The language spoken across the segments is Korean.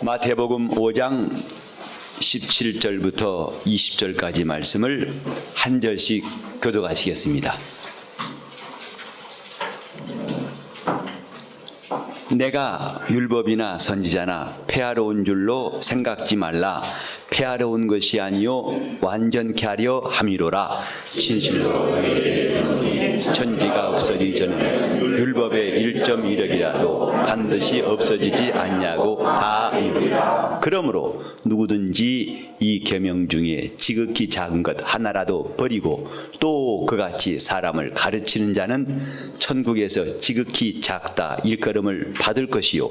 마태복음 5장 17절부터 20절까지 말씀을 한 절씩 교독하시겠습니다. 내가 율법이나 선지자나 폐하러 온 줄로 생각지 말라. 폐하러 온 것이 아니요 완전케 하려 함이로라. 진실로 너희에게 이르노니 천지가 없어지기 전에 율법의 1.1억이라도 반드시 없어지지 않냐고 다 이루리라. 그러므로 누구든지 이 계명 중에 지극히 작은 것 하나라도 버리고 또 그같이 사람을 가르치는 자는 천국에서 지극히 작다 일컬음을 받을 것이요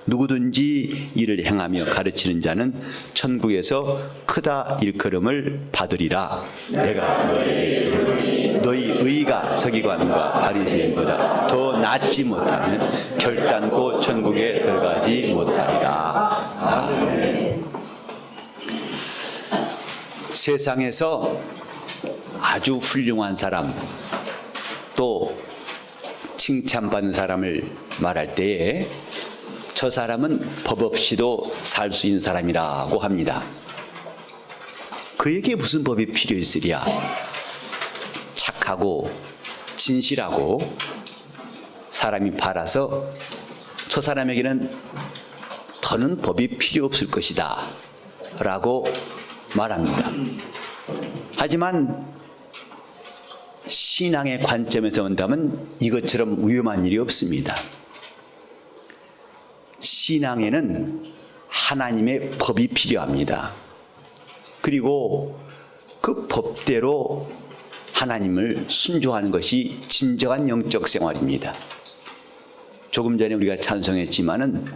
누구든지 이를 행하며 가르치는 자는 천국에서 크다 일컬음을 받으리라. 내가 너희에게 이르노니 너희 의가 서기관과 바리새인보다 더 낫지 못하면 결단코 천국에 들어가지 못하리라. 아멘. 세상에서 아주 훌륭한 사람 또 칭찬받는 사람을 말할 때에 저 사람은 법 없이도 살 수 있는 사람이라고 합니다. 그에게 무슨 법이 필요 있으랴? 착하고 진실하고 사람이 바라서 저 사람에게는 더는 법이 필요 없을 것이다 라고 말합니다. 하지만 신앙의 관점에서 본다면 이것처럼 위험한 일이 없습니다. 신앙에는 하나님의 법이 필요합니다. 그리고 그 법대로 하나님을 순종하는 것이 진정한 영적 생활입니다. 조금 전에 우리가 찬송했지만은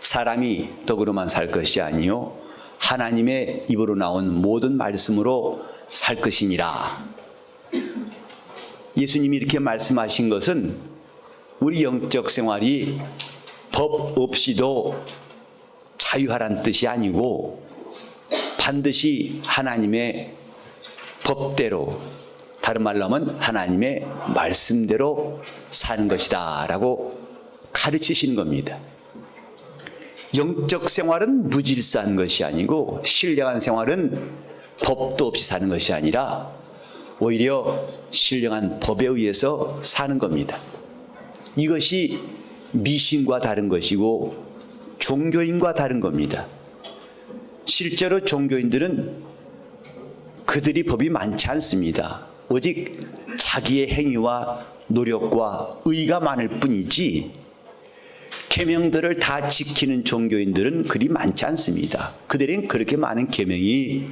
사람이 떡으로만 살 것이 아니요 하나님의 입으로 나온 모든 말씀으로 살 것이니라. 예수님이 이렇게 말씀하신 것은 우리 영적 생활이 법 없이도 자유하란 뜻이 아니고 반드시 하나님의 법대로, 다른 말로 하면 하나님의 말씀대로 사는 것이다 라고 가르치시는 겁니다. 영적 생활은 무질서한 것이 아니고 신령한 생활은 법도 없이 사는 것이 아니라 오히려 신령한 법에 의해서 사는 겁니다. 이것이 미신과 다른 것이고 종교인과 다른 겁니다. 실제로 종교인들은 그들이 법이 많지 않습니다. 오직 자기의 행위와 노력과 의가 많을 뿐이지 계명들을 다 지키는 종교인들은 그리 많지 않습니다. 그들은 그렇게 많은 계명이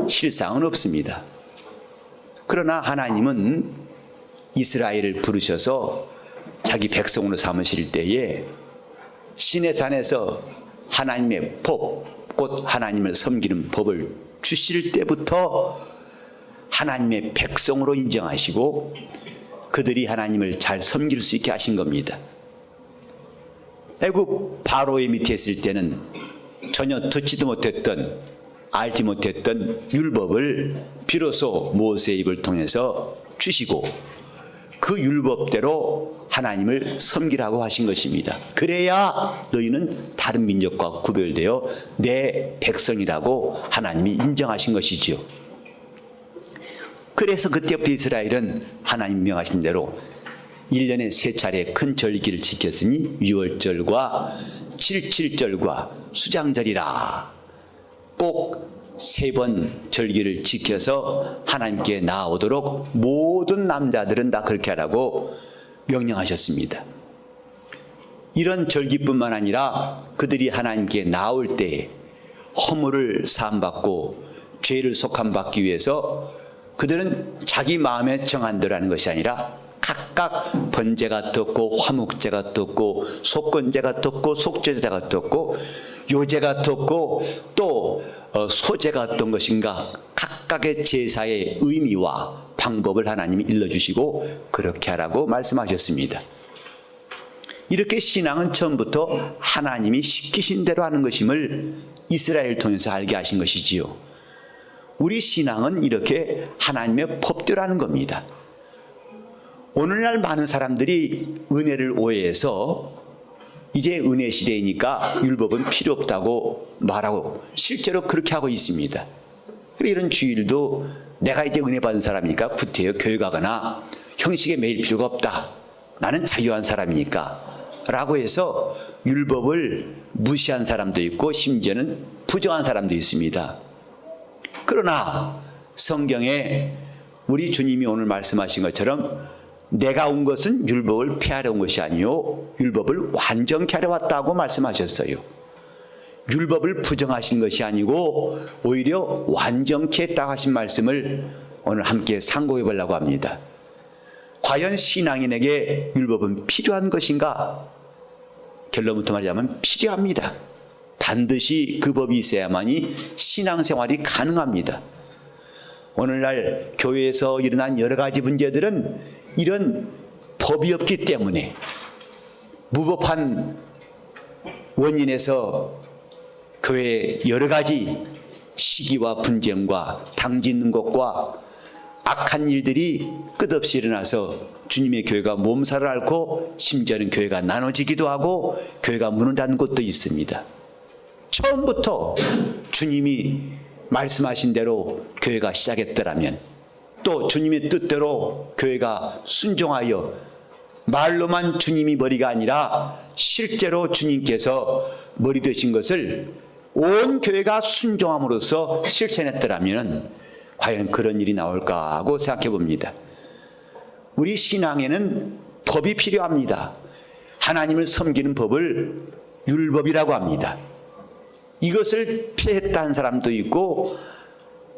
실상은 없습니다. 그러나 하나님은 이스라엘을 부르셔서 자기 백성으로 삼으실 때에 시내산에서 하나님의 법, 곧 하나님을 섬기는 법을 주실 때부터 하나님의 백성으로 인정하시고 그들이 하나님을 잘 섬길 수 있게 하신 겁니다. 애굽 바로의 밑에 있을 때는 전혀 듣지도 못했던, 알지 못했던 율법을 비로소 모세의 입을 통해서 주시고 그 율법대로 하나님을 섬기라고 하신 것입니다. 그래야 너희는 다른 민족과 구별되어 내 백성이라고 하나님이 인정하신 것이지요. 그래서 그때부터 이스라엘은 하나님 명하신 대로 1년에 3차례 큰 절기를 지켰으니 유월절과 77절과 수장절이라 꼭 3번 절기를 지켜서 하나님께 나아오도록 모든 남자들은 다 그렇게 하라고 명령하셨습니다. 이런 절기뿐만 아니라 그들이 하나님께 나올 때에 허물을 사함받고 죄를 속함받기 위해서 그들은 자기 마음에 정한 대로 하는 것이 아니라 각각 번제가 떴고 화목제가 떴고 속건제가 떴고 속죄제가 떴고 요제가 떴고 또 소제가 어떤 것인가 각각의 제사의 의미와 방법을 하나님이 일러주시고 그렇게 하라고 말씀하셨습니다. 이렇게 신앙은 처음부터 하나님이 시키신 대로 하는 것임을 이스라엘을 통해서 알게 하신 것이지요. 우리 신앙은 이렇게 하나님의 법대로 하는 겁니다. 오늘날 많은 사람들이 은혜를 오해해서 이제 은혜 시대이니까 율법은 필요 없다고 말하고 실제로 그렇게 하고 있습니다. 이런 주일도 내가 이제 은혜 받은 사람이니까 구태여 교회 가거나 형식에 매일 필요가 없다. 나는 자유한 사람이니까 라고 해서 율법을 무시한 사람도 있고 심지어는 부정한 사람도 있습니다. 그러나 성경에 우리 주님이 오늘 말씀하신 것처럼 내가 온 것은 율법을 폐하려 온 것이 아니요 율법을 완전케 하려 왔다고 말씀하셨어요. 율법을 부정하신 것이 아니고 오히려 완전케 했다고 하신 말씀을 오늘 함께 상고해 보려고 합니다. 과연 신앙인에게 율법은 필요한 것인가? 결론부터 말하자면 필요합니다. 반드시 그 법이 있어야만이 신앙생활이 가능합니다. 오늘날 교회에서 일어난 여러 가지 문제들은 이런 법이 없기 때문에 무법한 원인에서 교회에 여러 가지 시기와 분쟁과 당짓는 것과 악한 일들이 끝없이 일어나서 주님의 교회가 몸살을 앓고 심지어는 교회가 나눠지기도 하고 교회가 문을 닫는 곳도 있습니다. 처음부터 주님이 말씀하신 대로 교회가 시작했더라면 또 주님의 뜻대로 교회가 순종하여 말로만 주님이 머리가 아니라 실제로 주님께서 머리 되신 것을 온 교회가 순종함으로써 실천했더라면 과연 그런 일이 나올까 하고 생각해 봅니다. 우리 신앙에는 법이 필요합니다. 하나님을 섬기는 법을 율법이라고 합니다. 이것을 피했다는 사람도 있고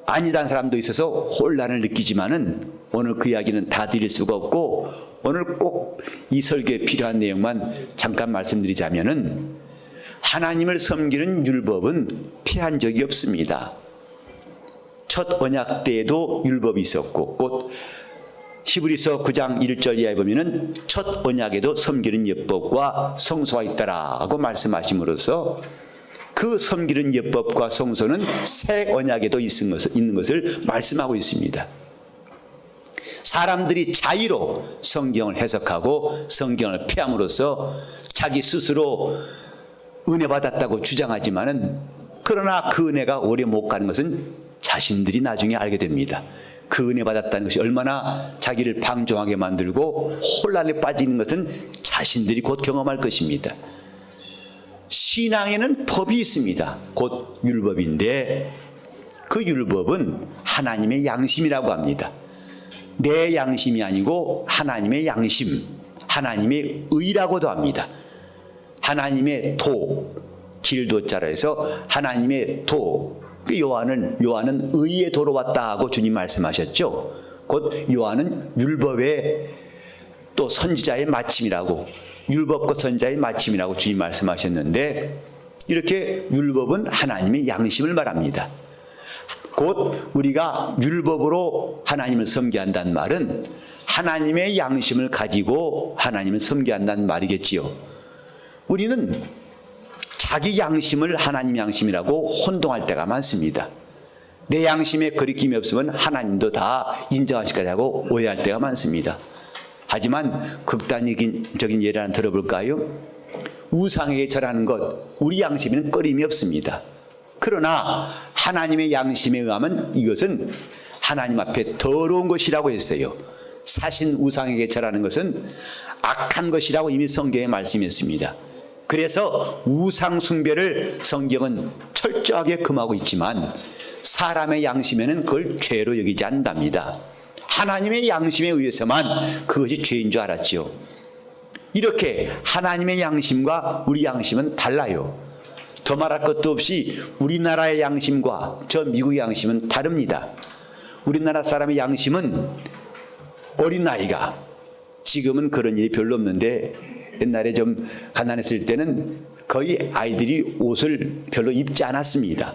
아니다는 사람도 있어서 혼란을 느끼지만은 오늘 그 이야기는 다 드릴 수가 없고 오늘 꼭 이 설교에 필요한 내용만 잠깐 말씀드리자면은 하나님을 섬기는 율법은 피한 적이 없습니다. 첫 언약 때에도 율법이 있었고 곧 히브리서 9장 1절 이하에 보면은 첫 언약에도 섬기는 예법과 성소가 있다라고 말씀하심으로써 그 섬기는 예법과 성소는 새 언약에도 있는 것을 말씀하고 있습니다. 사람들이 자의로 성경을 해석하고 성경을 폐함으로써 자기 스스로 은혜 받았다고 주장하지만은 그러나 그 은혜가 오래 못 가는 것은 자신들이 나중에 알게 됩니다. 그 은혜 받았다는 것이 얼마나 자기를 방종하게 만들고 혼란에 빠지는 것은 자신들이 곧 경험할 것입니다. 신앙에는 법이 있습니다. 곧 율법인데 그 율법은 하나님의 양심이라고 합니다. 내 양심이 아니고 하나님의 양심, 하나님의 의라고도 합니다. 하나님의 도, 길도자로 해서 하나님의 도, 요한은 의의 도로 왔다 하고 주님 말씀하셨죠. 곧 요한은 율법의 또 선지자의 마침이라고 율법과 선지자의 마침이라고 주님 말씀하셨는데 이렇게 율법은 하나님의 양심을 말합니다. 곧 우리가 율법으로 하나님을 섬겨야 한다는 말은 하나님의 양심을 가지고 하나님을 섬겨야 한다는 말이겠지요. 우리는 자기 양심을 하나님 양심이라고 혼동할 때가 많습니다. 내 양심에 거리낌이 없으면 하나님도 다 인정하실 거라고 오해할 때가 많습니다. 하지만 극단적인 예를 하나 들어볼까요? 우상에게 절하는 것, 우리 양심에는 꺼림이 없습니다. 그러나 하나님의 양심에 의하면 이것은 하나님 앞에 더러운 것이라고 했어요. 사신 우상에게 절하는 것은 악한 것이라고 이미 성경에 말씀했습니다. 그래서 우상 숭배를 성경은 철저하게 금하고 있지만 사람의 양심에는 그걸 죄로 여기지 않는답니다. 하나님의 양심에 의해서만 그것이 죄인 줄 알았지요. 이렇게 하나님의 양심과 우리 양심은 달라요. 더 말할 것도 없이 우리나라의 양심과 저 미국의 양심은 다릅니다. 우리나라 사람의 양심은 어린아이가, 지금은 그런 일이 별로 없는데 옛날에 좀 가난했을 때는 거의 아이들이 옷을 별로 입지 않았습니다.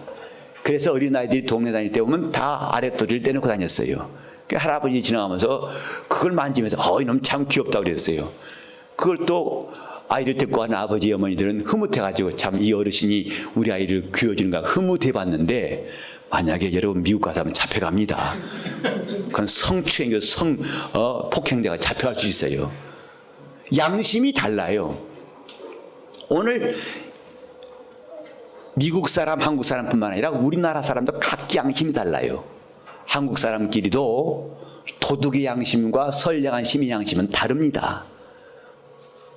그래서 어린아이들이 동네 다닐 때 보면 다 아랫도리를 떼놓고 다녔어요. 할아버지 지나가면서 그걸 만지면서 이놈 참 귀엽다고 그랬어요. 그걸 또 아이를 데리고 가는 아버지 어머니들은 흐뭇해가지고 참 이 어르신이 우리 아이를 귀여주는가 흐뭇해봤는데 만약에 여러분 미국 가서 하면 잡혀갑니다. 그건 성추행, 폭행대가 잡혀갈 수 있어요. 양심이 달라요. 오늘 미국 사람, 한국 사람뿐만 아니라 우리나라 사람도 각기 양심이 달라요. 한국 사람끼리도 도덕의 양심과 선량한 시민의 양심은 다릅니다.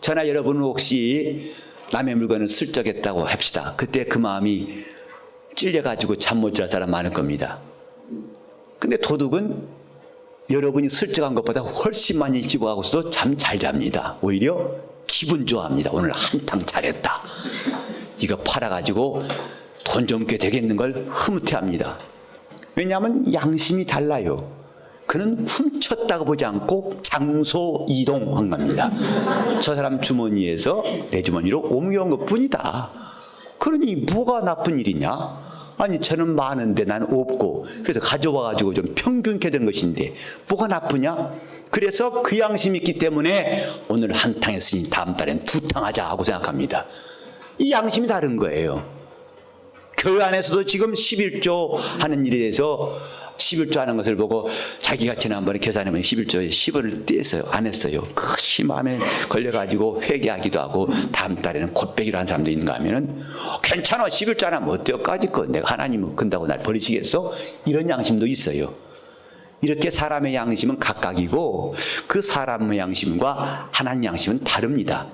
저나 여러분은 혹시 남의 물건을 슬쩍했다고 합시다. 그때 그 마음이 찔려가지고 잠 못 잘 사람 많을 겁니다. 근데 도둑은 여러분이 슬쩍한 것보다 훨씬 많이 집어가고서도 잠 잘 잡니다. 오히려 기분 좋아합니다. 오늘 한탕 잘했다. 이거 팔아가지고 돈 좀 꽤 되겠는 걸 흐뭇해합니다. 왜냐하면 양심이 달라요. 그는 훔쳤다고 보지 않고 장소 이동한 겁니다. 저 사람 주머니에서 내 주머니로 옮겨온 것뿐이다. 그러니 뭐가 나쁜 일이냐? 아니 저는 많은데 난 없고 그래서 가져와가지고 좀 평균케 된 것인데 뭐가 나쁘냐? 그래서 그 양심이 있기 때문에 오늘 한 탕 했으니 다음 달엔 두 탕 하자 하고 생각합니다. 이 양심이 다른 거예요. 교회 안에서도 지금 11조 하는 일에 대해서 11조 하는 것을 보고 자기가 지난번에 계산해보면 11조에 10원을 떼었어요. 안 했어요. 그것이 마음에 걸려가지고 회개하기도 하고 다음 달에는 곱빼기로 한 사람도 있는가 하면은 괜찮아 11조 안 하면 어때요까지 거 내가 하나님을 근다고 날 버리시겠어? 이런 양심도 있어요. 이렇게 사람의 양심은 각각이고 그 사람의 양심과 하나님 양심은 다릅니다.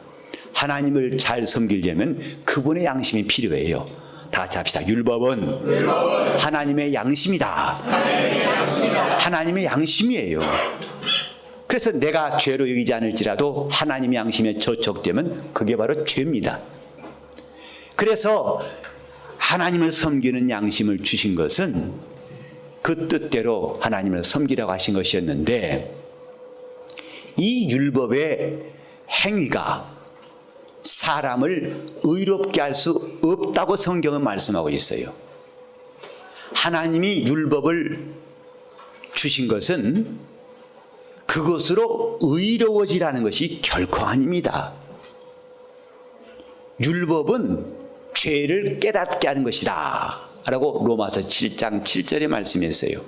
하나님을 잘 섬기려면 그분의 양심이 필요해요. 다 같이 합시다. 율법은 하나님의 양심이다. 하나님의 양심이에요. 그래서 내가 죄로 여기지 않을지라도 하나님의 양심에 저촉되면 그게 바로 죄입니다. 그래서 하나님을 섬기는 양심을 주신 것은 그 뜻대로 하나님을 섬기라고 하신 것이었는데 이 율법의 행위가 사람을 의롭게 할 수 없다고 성경은 말씀하고 있어요. 하나님이 율법을 주신 것은 그것으로 의로워지라는 것이 결코 아닙니다. 율법은 죄를 깨닫게 하는 것이다 라고 로마서 7장 7절에 말씀했어요.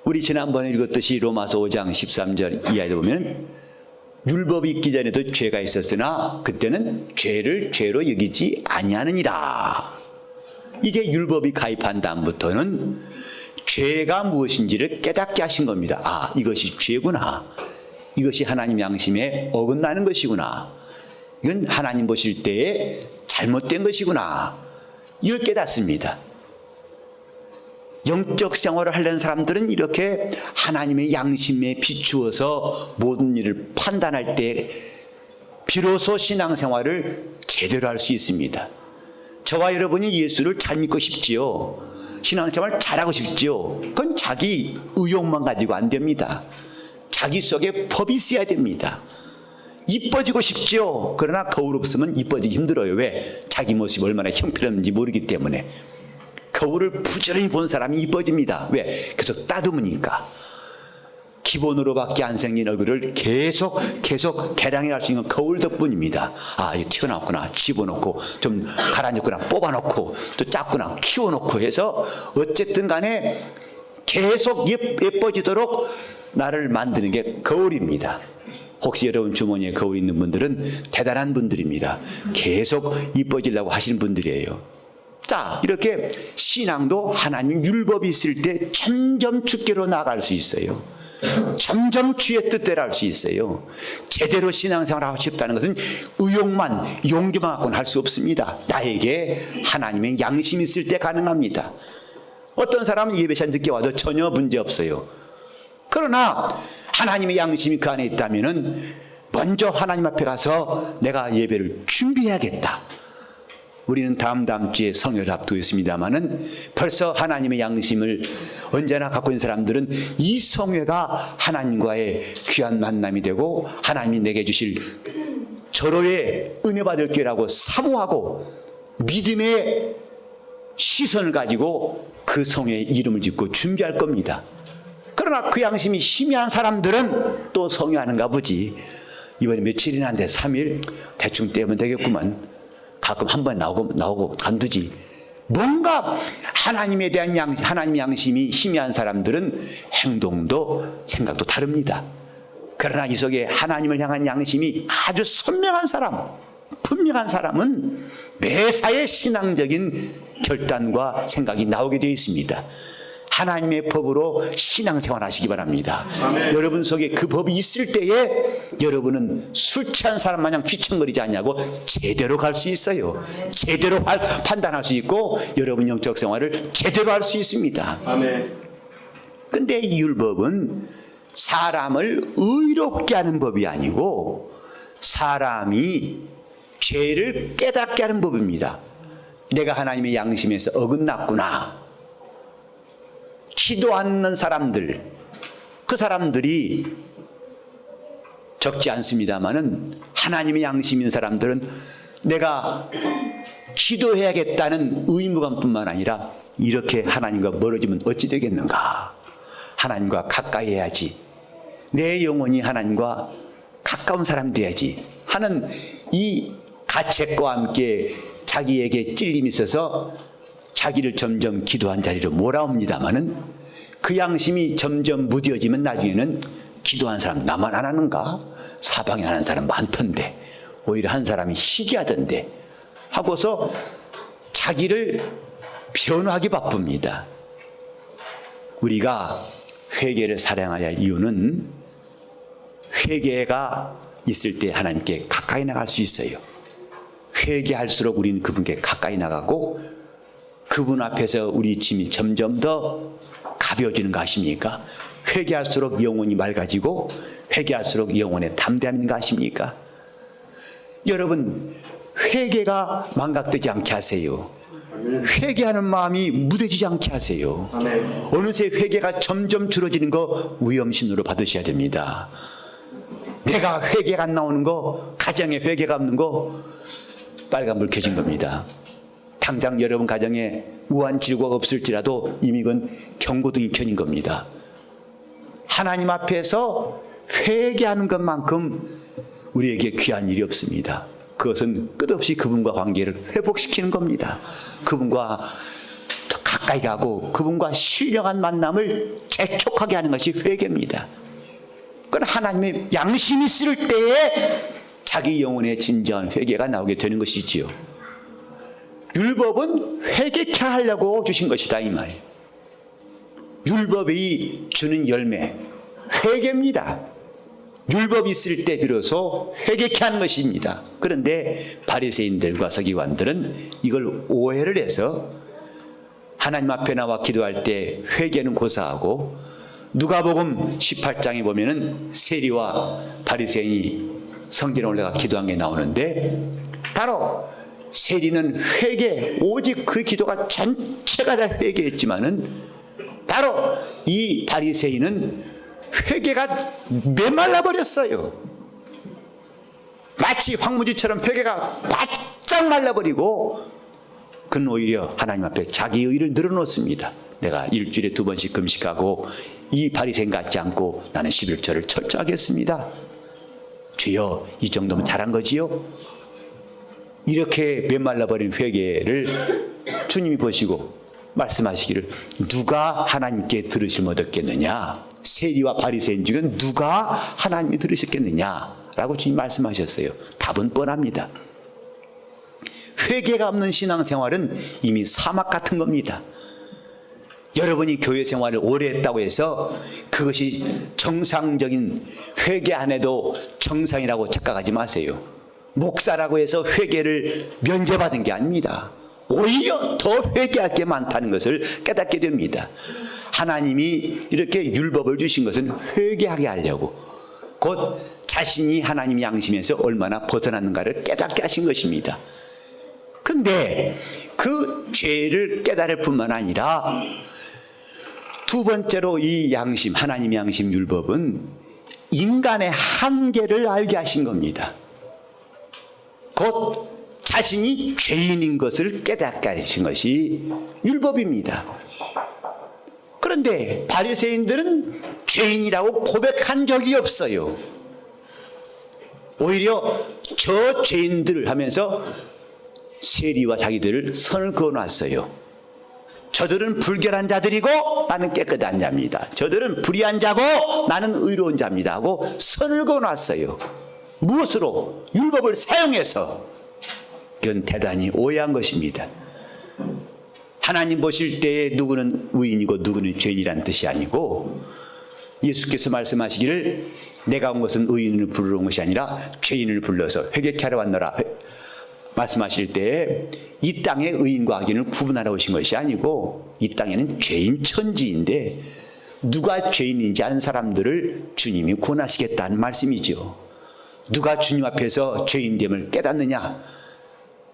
우리 지난번에 읽었듯이 로마서 5장 13절 이하에 보면 율법이 있기 전에도 죄가 있었으나 그때는 죄를 죄로 여기지 아니하느니라. 이제 율법이 가입한 다음부터는 죄가 무엇인지를 깨닫게 하신 겁니다. 아, 이것이 죄구나. 이것이 하나님 양심에 어긋나는 것이구나. 이건 하나님 보실 때에 잘못된 것이구나. 이걸 깨닫습니다. 영적 생활을 하려는 사람들은 이렇게 하나님의 양심에 비추어서 모든 일을 판단할 때 비로소 신앙생활을 제대로 할 수 있습니다. 저와 여러분이 예수를 잘 믿고 싶지요. 신앙생활 잘하고 싶지요. 그건 자기 의욕만 가지고 안 됩니다. 자기 속에 법이 있어야 됩니다. 이뻐지고 싶지요. 그러나 거울 없으면 이뻐지기 힘들어요. 왜? 자기 모습이 얼마나 형편없는지 모르기 때문에. 거울을 부지런히 본 사람이 이뻐집니다. 왜? 계속 따듬으니까. 기본으로밖에 안 생긴 얼굴을 계속 개량해 할 수 있는 거울 덕분입니다. 아, 이거 튀어나왔구나. 집어넣고 좀 가라앉았구나. 뽑아놓고 또 작구나. 키워놓고 해서 어쨌든 간에 계속 예뻐지도록 나를 만드는 게 거울입니다. 혹시 여러분 주머니에 거울 있는 분들은 대단한 분들입니다. 계속 이뻐지려고 하시는 분들이에요. 자, 이렇게 신앙도 하나님 율법이 있을 때 점점 주께로 나아갈 수 있어요. 점점 주의 뜻대로 할 수 있어요. 제대로 신앙생활을 하고 싶다는 것은 의욕만, 용기만 갖고는 할 수 없습니다. 나에게 하나님의 양심이 있을 때 가능합니다. 어떤 사람은 예배 시간 늦게 와도 전혀 문제 없어요. 그러나 하나님의 양심이 그 안에 있다면은 먼저 하나님 앞에 가서 내가 예배를 준비해야겠다. 우리는 다음 주에 성회를 앞두고 있습니다마는 벌써 하나님의 양심을 언제나 갖고 있는 사람들은 이 성회가 하나님과의 귀한 만남이 되고 하나님이 내게 주실 절호의 은혜 받을 기회라고 사모하고 믿음의 시선을 가지고 그 성회의 이름을 짓고 준비할 겁니다. 그러나 그 양심이 희미한 사람들은 또 성회하는가 보지. 이번에 며칠이나 한데 3일 대충 떼면 되겠구만. 가끔 한 번 나오고 간두지. 뭔가 하나님에 대한 하나님 양심이 희미한 사람들은 행동도 생각도 다릅니다. 그러나 이 속에 하나님을 향한 양심이 아주 선명한 사람, 현명한 사람은 매사에 신앙적인 결단과 생각이 나오게 되어 있습니다. 하나님의 법으로 신앙생활 하시기 바랍니다. 아멘. 여러분 속에 그 법이 있을 때에 여러분은 술 취한 사람 마냥 귀청거리지 않냐고 제대로 갈 수 있어요. 제대로 판단할 수 있고 여러분 영적 생활을 제대로 할 수 있습니다. 아멘. 근데 이 율법은 사람을 의롭게 하는 법이 아니고 사람이 죄를 깨닫게 하는 법입니다. 내가 하나님의 양심에서 어긋났구나. 기도 않는 사람들, 그 사람들이 적지 않습니다마는 하나님의 양심인 사람들은 내가 기도해야겠다는 의무감뿐만 아니라 이렇게 하나님과 멀어지면 어찌 되겠는가? 하나님과 가까이 해야지. 내 영혼이 하나님과 가까운 사람 돼야지 하는 이 가책과 함께 자기에게 찔림이 있어서 자기를 점점 기도한 자리로 몰아옵니다마는 그 양심이 점점 무뎌지면 나중에는 기도한 사람 나만 안 하는가? 사방에 하는 사람 많던데 오히려 한 사람이 시기하던데 하고서 자기를 변호하기 바쁩니다. 우리가 회개를 사랑해야 할 이유는 회개가 있을 때 하나님께 가까이 나갈 수 있어요. 회개할수록 우리는 그분께 가까이 나가고 그분 앞에서 우리 짐이 점점 더 가벼워지는 거 아십니까? 회개할수록 영혼이 맑아지고 회개할수록 영혼에 담대함이 있는 거 아십니까? 여러분 회개가 망각되지 않게 하세요. 회개하는 마음이 무뎌지지 않게 하세요. 어느새 회개가 점점 줄어지는 거 위험신호로 받으셔야 됩니다. 내가 회개가 안 나오는 거, 가정에 회개가 없는 거 빨간불 켜진 겁니다. 당장 여러분 가정에 우한 질고가 없을지라도 이미 그건 경고등이 켜진 겁니다. 하나님 앞에서 회개하는 것만큼 우리에게 귀한 일이 없습니다. 그것은 끝없이 그분과 관계를 회복시키는 겁니다. 그분과 더 가까이 가고 그분과 신령한 만남을 재촉하게 하는 것이 회개입니다. 그건 하나님의 양심이 있을 때에 자기 영혼의 진정한 회개가 나오게 되는 것이지요. 율법은 회개케 하려고 주신 것이다 이 말이에요. 율법이 주는 열매 회개입니다. 율법이 있을 때 비로소 회개케 하는 것입니다. 그런데 바리새인들과 서기관들은 이걸 오해를 해서 하나님 앞에 나와 기도할 때 회개는 고사하고 누가복음 18장에 보면은 세리와 바리새인이 성전에 올라가 기도한 게 나오는데 바로 세리는 회개, 오직 그 기도가 전체가 다 회개했지만은 바로 이 바리새인은 회개가 메말라 버렸어요. 마치 황무지처럼 회개가 바짝 말라버리고 그는 오히려 하나님 앞에 자기 의를 늘어놓습니다. 내가 일주일에 2번씩 금식하고 이 바리새인 같지 않고 나는 11절을 철저하게 했습니다. 주여 이 정도면 잘한 거지요? 이렇게 메말라버린 회개를 주님이 보시고 말씀하시기를 누가 하나님께 들으시면 얻었겠느냐? 세리와 바리새인 중에 누가 하나님이 들으셨겠느냐라고 주님 말씀하셨어요. 답은 뻔합니다. 회개가 없는 신앙생활은 이미 사막 같은 겁니다. 여러분이 교회 생활을 오래 했다고 해서 그것이 정상적인 회개 안 해도 정상이라고 착각하지 마세요. 목사라고 해서 회개를 면제받은 게 아닙니다. 오히려 더 회개할 게 많다는 것을 깨닫게 됩니다. 하나님이 이렇게 율법을 주신 것은 회개하게 하려고 곧 자신이 하나님 양심에서 얼마나 벗어났는가를 깨닫게 하신 것입니다. 근데 그 죄를 깨달을 뿐만 아니라 두 번째로 이 양심, 하나님 양심 율법은 인간의 한계를 알게 하신 겁니다. 곧 자신이 죄인인 것을 깨닫게 하신 것이 율법입니다. 그런데 바리새인들은 죄인이라고 고백한 적이 없어요. 오히려 저 죄인들을 하면서 세리와 자기들을 선을 그어놨어요. 저들은 불결한 자들이고 나는 깨끗한 자입니다. 저들은 불의한 자고 나는 의로운 자입니다 하고 선을 그어놨어요. 무엇으로? 율법을 사용해서. 그건 대단히 오해한 것입니다. 하나님 보실 때에 누구는 의인이고 누구는 죄인이라는 뜻이 아니고, 예수께서 말씀하시기를 내가 온 것은 의인을 부르러 온 것이 아니라 죄인을 불러서 회개케 하러 왔노라 말씀하실 때에 이 땅에 의인과 악인을 구분하러 오신 것이 아니고, 이 땅에는 죄인 천지인데 누가 죄인인지 아는 사람들을 주님이 구원하시겠다는 말씀이죠. 누가 주님 앞에서 죄인됨을 깨닫느냐?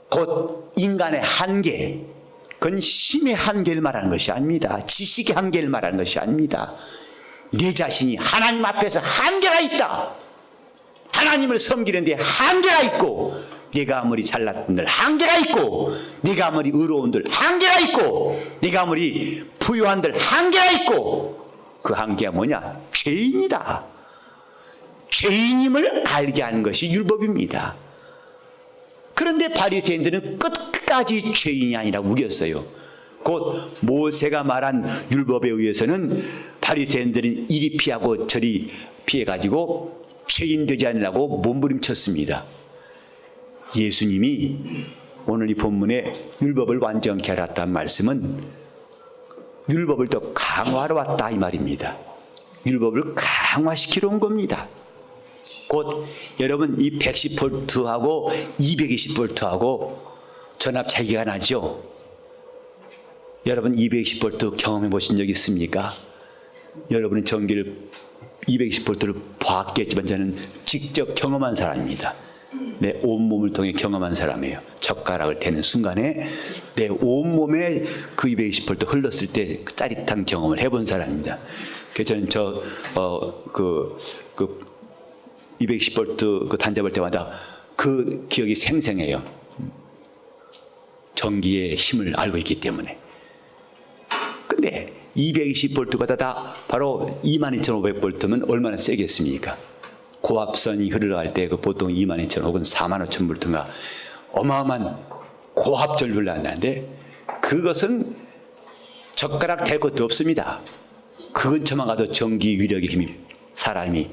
곧 인간의 한계, 그건 힘의 한계를 말하는 것이 아닙니다. 지식의 한계를 말하는 것이 아닙니다. 내 자신이 하나님 앞에서 한계가 있다. 하나님을 섬기는데 한계가 있고, 내가 아무리 잘났던들 한계가 있고, 내가 아무리 의로운들 한계가 있고, 내가 아무리 부유한들 한계가 있고, 그 한계가 뭐냐? 죄인이다. 죄인임을 알게 하는 것이 율법입니다. 그런데 바리새인들은 끝까지 죄인이 아니라고 우겼어요. 곧 모세가 말한 율법에 의해서는 바리새인들은 이리 피하고 저리 피해가지고 죄인 되지 않으려고 몸부림쳤습니다. 예수님이 오늘 이 본문에 율법을 완전케 하라 했다는 말씀은 율법을 더 강화하러 왔다 이 말입니다. 율법을 강화시키러 온 겁니다. 곧 여러분 이 110볼트하고 220볼트하고 전압 차이가 나죠. 여러분 220볼트 경험해 보신 적 있습니까? 여러분은 전기를 220볼트를 봤겠지만 저는 직접 경험한 사람입니다. 내 온몸을 통해 경험한 사람이에요. 젓가락을 대는 순간에 내 온몸에 그 220볼트 흘렀을 때 그 짜릿한 경험을 해본 사람입니다. 그래서 저는 220볼트 그 단접할 때마다 그 기억이 생생해요. 전기의 힘을 알고 있기 때문에. 근데 220볼트가 다 바로 22,500볼트면 얼마나 세겠습니까? 고압선이 흐르갈 때 그 보통 22,000 혹은 45,000볼트가 어마어마한 고압전을 흘러간다는데, 그것은 젓가락 댈 것도 없습니다. 그 근처만 가도 전기 위력의 힘이 사람이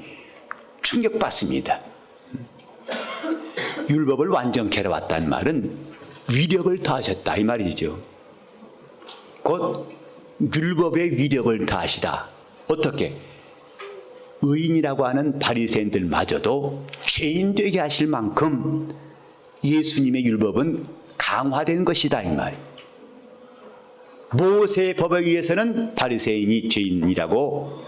충격받습니다. 율법을 완전케 하러 왔다는 말은 위력을 더하셨다 이 말이죠. 곧 율법의 위력을 더하시다. 어떻게? 의인이라고 하는 바리새인들마저도 죄인 되게 하실 만큼 예수님의 율법은 강화된 것이다 이 말. 모세의 법에 의해서는 바리새인이 죄인이라고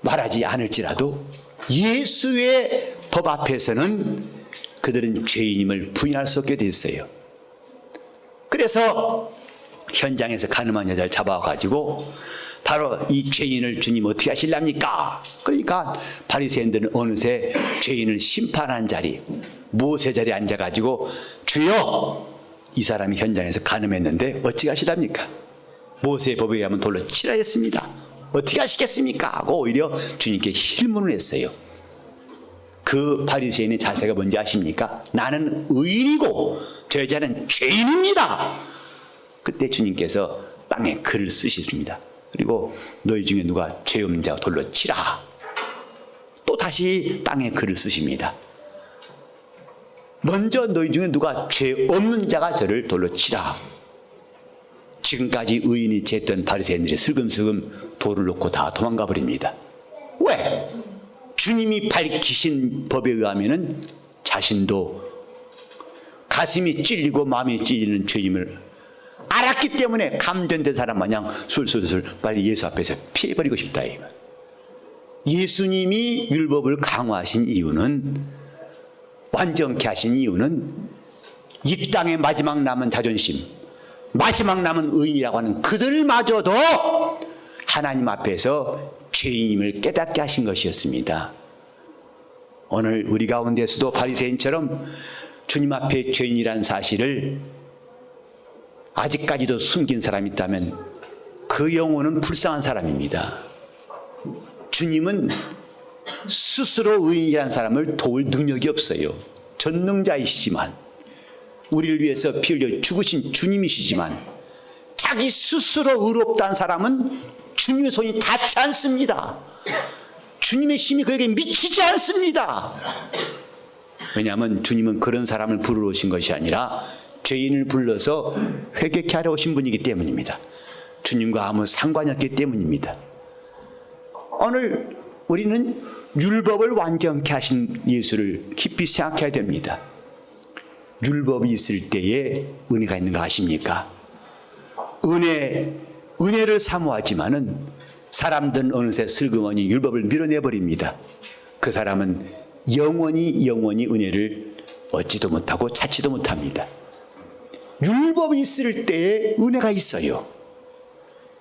말하지 않을지라도 예수의 법 앞에서는 그들은 죄인임을 부인할 수 없게 됐어요. 그래서 현장에서 가늠한 여자를 잡아가지고 바로 이 죄인을 주님 어떻게 하실랍니까? 그러니까 바리새인들은 어느새 죄인을 심판하는 자리, 모세 자리에 앉아가지고 주여, 이 사람이 현장에서 가늠했는데 어떻게 하시랍니까? 모세의 법에 의하면 돌로 치라 했습니다. 어떻게 하시겠습니까? 하고 오히려 주님께 실문을 했어요. 그 바리새인의 자세가 뭔지 아십니까? 나는 의인이고 저 여자는 죄인입니다. 그때 주님께서 땅에 글을 쓰십니다. 그리고 너희 중에 누가 죄 없는 자 돌로 치라. 또 다시 땅에 글을 쓰십니다. 먼저 너희 중에 누가 죄 없는 자가 저를 돌로 치라. 지금까지 의인이 쟀던 바리새인들이 슬금슬금 돌을 놓고 다 도망가 버립니다. 왜? 주님이 밝히신 법에 의하면은 자신도 가슴이 찔리고 마음이 찔리는 죄임을 알았기 때문에 감전된 사람 마냥 술술술 빨리 예수 앞에서 피해버리고 싶다. 예수님이 율법을 강화하신 이유는, 완전케 하신 이유는 이 땅의 마지막 남은 자존심, 마지막 남은 의인이라고 하는 그들마저도 하나님 앞에서 죄인임을 깨닫게 하신 것이었습니다. 오늘 우리 가운데서도 바리새인처럼 주님 앞에 죄인이라는 사실을 아직까지도 숨긴 사람이 있다면 그 영혼은 불쌍한 사람입니다. 주님은 스스로 의인이라는 사람을 도울 능력이 없어요. 전능자이시지만, 우리를 위해서 피 흘려 죽으신 주님이시지만, 자기 스스로 의롭다는 사람은 주님의 손이 닿지 않습니다. 주님의 힘이 그에게 미치지 않습니다. 왜냐하면 주님은 그런 사람을 부르러 오신 것이 아니라 죄인을 불러서 회개케 하려 오신 분이기 때문입니다. 주님과 아무 상관이 없기 때문입니다. 오늘 우리는 율법을 완전케 하신 예수를 깊이 생각해야 됩니다. 율법이 있을 때에 은혜가 있는 거 아십니까? 은혜를 사모하지만은 사람들은 어느새 슬그머니 율법을 밀어내버립니다. 그 사람은 영원히 은혜를 얻지도 못하고 찾지도 못합니다. 율법이 있을 때에 은혜가 있어요.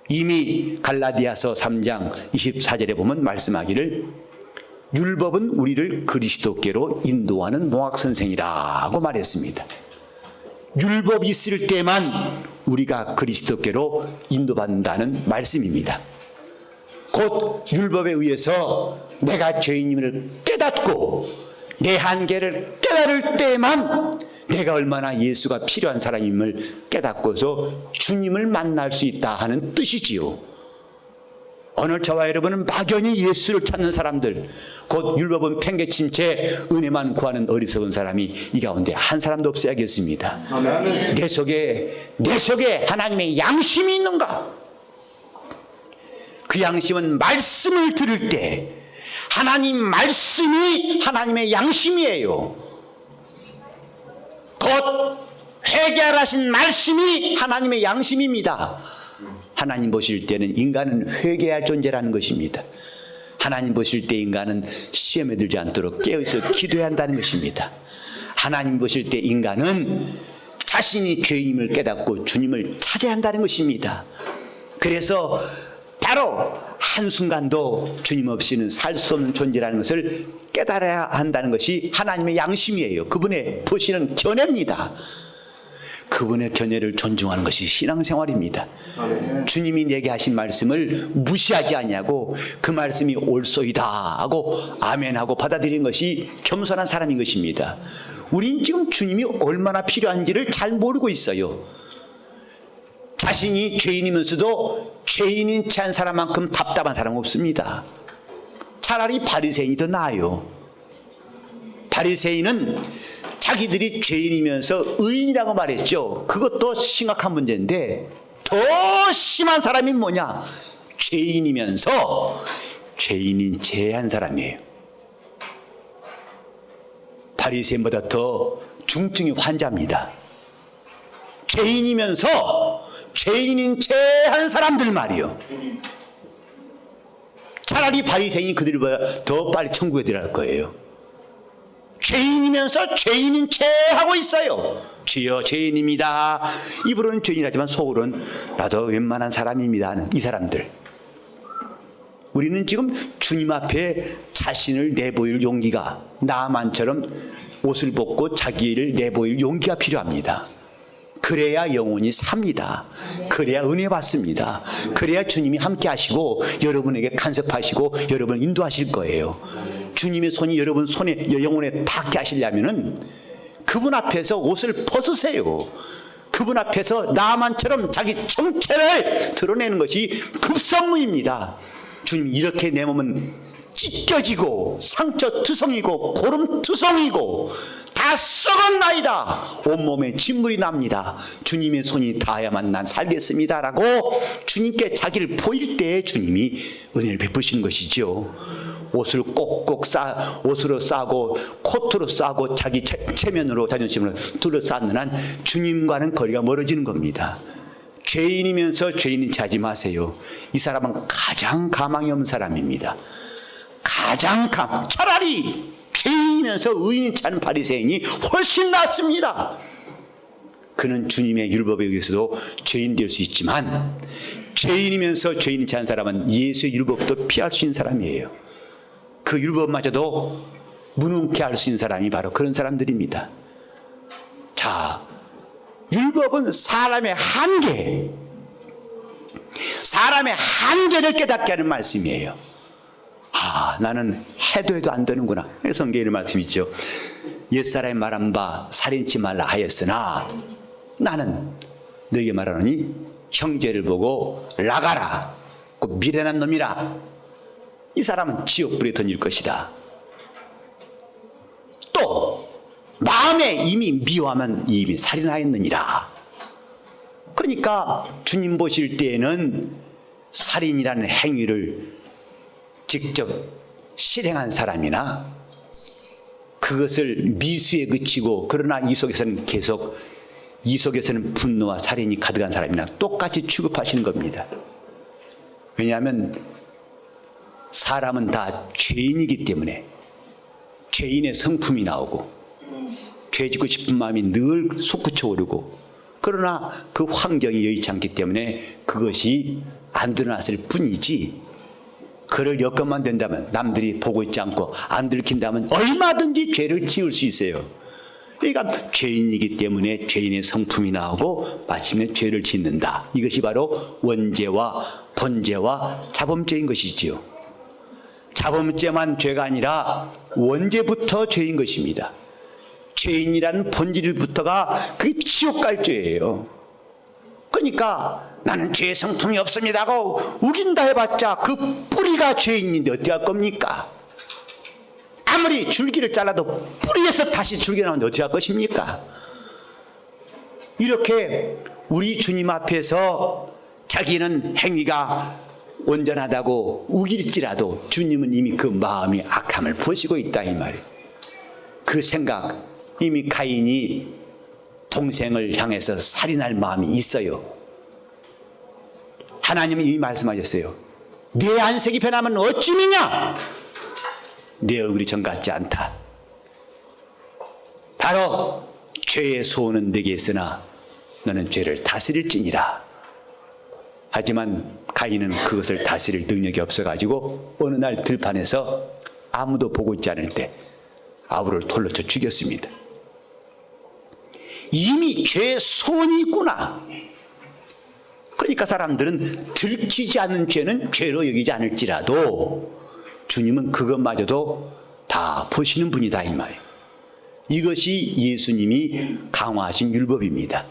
이미 갈라디아서 3장 24절에 보면 말씀하기를 율법은 우리를 그리스도께로 인도하는 몽학선생이라고 말했습니다. 율법이 있을 때만 우리가 그리스도께로 인도받는다는 말씀입니다. 곧 율법에 의해서 내가 죄인임을 깨닫고 내 한계를 깨달을 때만 내가 얼마나 예수가 필요한 사람임을 깨닫고서 주님을 만날 수 있다 하는 뜻이지요. 오늘 저와 여러분은 막연히 예수를 찾는 사람들, 곧 율법은 팽개친 채 은혜만 구하는 어리석은 사람이 이 가운데 한 사람도 없어야겠습니다. 아멘. 내 속에 하나님의 양심이 있는가? 그 양심은 말씀을 들을 때 하나님 말씀이 하나님의 양심이에요. 곧 회개하라 하신 말씀이 하나님의 양심입니다. 하나님 보실 때는 인간은 회개할 존재라는 것입니다. 하나님 보실 때 인간은 시험에 들지 않도록 깨어서 기도해야 한다는 것입니다. 하나님 보실 때 인간은 자신이 죄인임을 깨닫고 주님을 찾아야 한다는 것입니다. 그래서 바로 한순간도 주님 없이는 살 수 없는 존재라는 것을 깨달아야 한다는 것이 하나님의 양심이에요. 그분의 보시는 견해입니다. 그분의 견해를 존중하는 것이 신앙생활입니다. 주님이 내게 하신 말씀을 무시하지 않냐고 그 말씀이 옳소이다 하고 아멘하고 받아들이는 것이 겸손한 사람인 것입니다. 우린 지금 주님이 얼마나 필요한지를 잘 모르고 있어요. 자신이 죄인이면서도 죄인인 채 한 사람만큼 답답한 사람은 없습니다. 차라리 바리새인이 더 나아요. 바리새인은 자기들이 죄인이면서 의인이라고 말했죠. 그것도 심각한 문제인데 더 심한 사람이 뭐냐? 죄인이면서 죄인인 채 한 사람이에요. 바리새인보다 더 중증의 환자입니다. 죄인이면서 죄인인 채 한 사람들 말이요. 차라리 바리새인이 그들보다 더 빨리 천국에 들어갈 거예요. 죄인이면서 죄인인 채 하고 있어요. 주여 죄인입니다. 입으로는 죄인이라지만 속으로는 나도 웬만한 사람입니다. 이 사람들. 우리는 지금 주님 앞에 자신을 내보일 용기가 나만처럼 옷을 벗고 자기를 내보일 용기가 필요합니다. 그래야 영혼이 삽니다. 그래야 은혜 받습니다. 그래야 주님이 함께 하시고 여러분에게 간섭하시고 여러분을 인도하실 거예요. 주님의 손이 여러분 손에 영혼에 닿게 하시려면은 그분 앞에서 옷을 벗으세요. 그분 앞에서 나만처럼 자기 정체를 드러내는 것이 급선무입니다. 주님 이렇게 내 몸은 찢겨지고 상처투성이고 고름투성이고 다 썩었나이다. 온몸에 진물이 납니다. 주님의 손이 닿아야만 난 살겠습니다 라고 주님께 자기를 보일 때 주님이 은혜를 베푸시는 것이죠. 옷을 꼭꼭 옷으로 싸고 코트로 싸고 자기 체면으로 자존심으로 둘러싸는 한 주님과는 거리가 멀어지는 겁니다. 죄인이면서 죄인인 채 하지 마세요. 이 사람은 가장 가망이 없는 사람입니다. 차라리 죄인이면서 의인인 채 하는 바리새인이 훨씬 낫습니다. 그는 주님의 율법에 의해서도 죄인 될 수 있지만 죄인이면서 죄인인 채 하는 사람은 예수의 율법도 피할 수 있는 사람이에요. 그 율법마저도 무능케 할 수 있는 사람이 바로 그런 사람들입니다. 자, 율법은 사람의 한계를 깨닫게 하는 말씀이에요. 나는 해도 안 되는구나. 성경의 말씀이 있죠. 옛사람이 말한 바 살인치 말라 하였으나 나는 너에게 말하노니 형제를 보고 나가라. 그 미련한 놈이라. 이 사람은 지옥불에 던질 것이다. 또 마음에 이미 미워하면 이미 살인하였느니라. 그러니까 주님 보실 때에는 살인이라는 행위를 직접 실행한 사람이나 그것을 미수에 그치고 그러나 이 속에서는 분노와 살인이 가득한 사람이나 똑같이 취급하시는 겁니다. 왜냐하면 사람은 다 죄인이기 때문에 죄인의 성품이 나오고 죄짓고 싶은 마음이 늘 솟구쳐 오르고, 그러나 그 환경이 여의치 않기 때문에 그것이 안 드러났을 뿐이지, 그를 여건만 된다면, 남들이 보고 있지 않고 안 들킨다면 얼마든지 죄를 지을 수 있어요. 그러니까 죄인이기 때문에 죄인의 성품이 나오고 마침내 죄를 짓는다. 이것이 바로 원죄와 본죄와 자범죄인 것이지요. 자범죄만 죄가 아니라 원죄부터 죄인 것입니다. 죄인이라는 본질부터가 그게 지옥 갈 죄예요. 그러니까 나는 죄의 성품이 없습니다 하고 우긴다 해봤자 그 뿌리가 죄인인데 어떻게 할 겁니까? 아무리 줄기를 잘라도 뿌리에서 다시 줄기 나오는데 어떻게 할 것입니까? 이렇게 우리 주님 앞에서 자기는 행위가 온전하다고 우길지라도 주님은 이미 그 마음이 악함을 보시고 있다 이 말이에요. 그 생각, 이미 가인이 동생을 향해서 살인할 마음이 있어요. 하나님은 이미 말씀하셨어요. 내 안색이 변하면 어찌미냐? 내 얼굴이 정 같지 않다. 바로 죄의 소원은 내게 있으나 너는 죄를 다스릴지니라. 하지만 가인은 그것을 다스릴 능력이 없어가지고 어느 날 들판에서 아무도 보고 있지 않을 때 아우를 돌로 쳐 죽였습니다. 이미 죄의 소원이 있구나. 그러니까 사람들은 들키지 않는 죄는 죄로 여기지 않을지라도 주님은 그것마저도 다 보시는 분이다 이 말이에요. 이것이 예수님이 강화하신 율법입니다.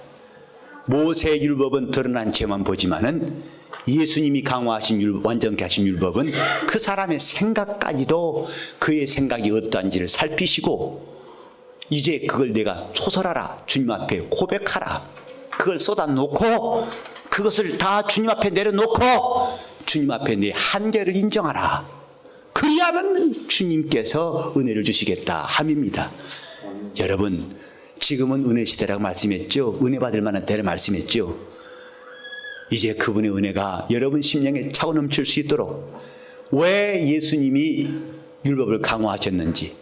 모세의 율법은 드러난 죄만 보지만은 예수님이 강화하신 율법, 완전케 하신 율법은 그 사람의 생각까지도 그의 생각이 어떠한지를 살피시고, 이제 그걸 내가 초설하라, 주님 앞에 고백하라, 그걸 쏟아놓고 그것을 다 주님 앞에 내려놓고 주님 앞에 내 한계를 인정하라. 그리하면 주님께서 은혜를 주시겠다 함입니다. 여러분, 지금은 은혜 시대라고 말씀했죠. 은혜 받을 만한 때를 말씀했죠. 이제 그분의 은혜가 여러분 심령에 차고 넘칠 수 있도록 왜 예수님이 율법을 강화하셨는지,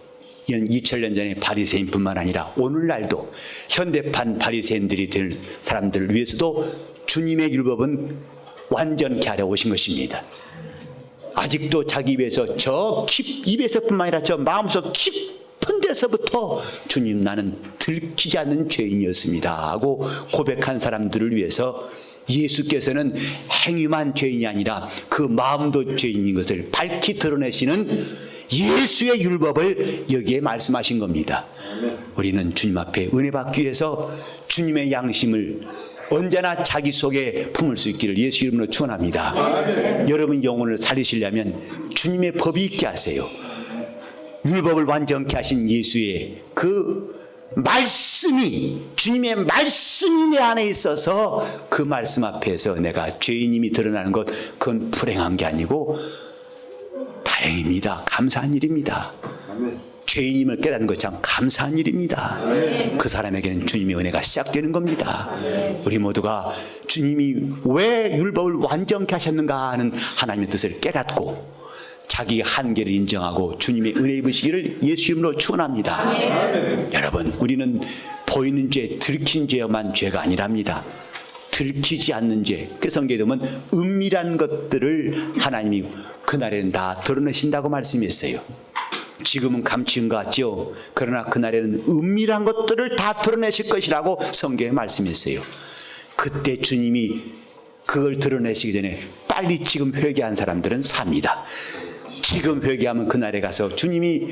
이런 2000년 전의 바리새인뿐만 아니라 오늘날도 현대판 바리새인들이 될 사람들을 위해서도 주님의 율법은 완전케 하려 오신 것입니다. 아직도 자기 입에서 입에서뿐만 아니라 저 마음속 깊은 데서부터 주님, 나는 들키지 않는 죄인이었습니다 하고 고백한 사람들을 위해서 예수께서는 행위만 죄인이 아니라 그 마음도 죄인인 것을 밝히 드러내시는 예수의 율법을 여기에 말씀하신 겁니다. 우리는 주님 앞에 은혜 받기 위해서 주님의 양심을 언제나 자기 속에 품을 수 있기를 예수 이름으로 축원합니다. 여러분 영혼을 살리시려면 주님의 법이 있게 하세요. 율법을 완전케 하신 예수의 그 말씀이, 주님의 말씀이 내 안에 있어서 그 말씀 앞에서 내가 죄인임이 드러나는 것, 그건 불행한 게 아니고 다행입니다. 감사한 일입니다. 죄인임을 깨닫는 것 참 감사한 일입니다. 그 사람에게는 주님의 은혜가 시작되는 겁니다. 우리 모두가 주님이 왜 율법을 완전케 하셨는가 하는 하나님의 뜻을 깨닫고 자기의 한계를 인정하고 주님의 은혜 입으시기를 예수 이름으로 축원합니다. 여러분, 우리는 보이는 죄, 들킨 죄만 죄가 아니랍니다. 들키지 않는 죄, 그 성경에 보면 은밀한 것들을 하나님이 그날에는 다 드러내신다고 말씀했어요. 지금은 감추인 것 같죠. 그러나 그날에는 은밀한 것들을 다 드러내실 것이라고 성경에 말씀했어요. 그때 주님이 그걸 드러내시기 전에 빨리 지금 회개한 사람들은 삽니다. 지금 회개하면 그날에 가서 주님이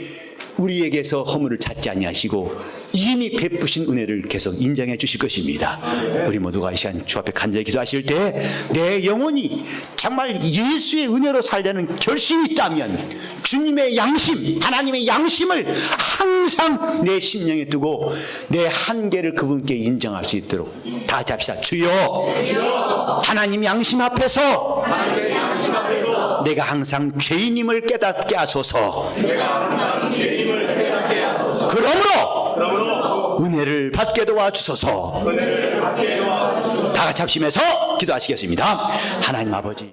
우리에게서 허물을 찾지 아니하시고 이미 베푸신 은혜를 계속 인정해 주실 것입니다. 우리 모두가 이 시간 주 앞에 간절히 기도하실 때 내 영혼이 정말 예수의 은혜로 살려는 결심이 있다면 주님의 양심, 하나님의 양심을 항상 내 심령에 두고 내 한계를 그분께 인정할 수 있도록 다 같이 합시다. 주여, 하나님 양심 앞에서 내가 항상 죄인임을 깨닫게 하소서. 그러므로 은혜를 받게 도와주소서. 다 같이 합심해서 기도하시겠습니다. 하나님 아버지,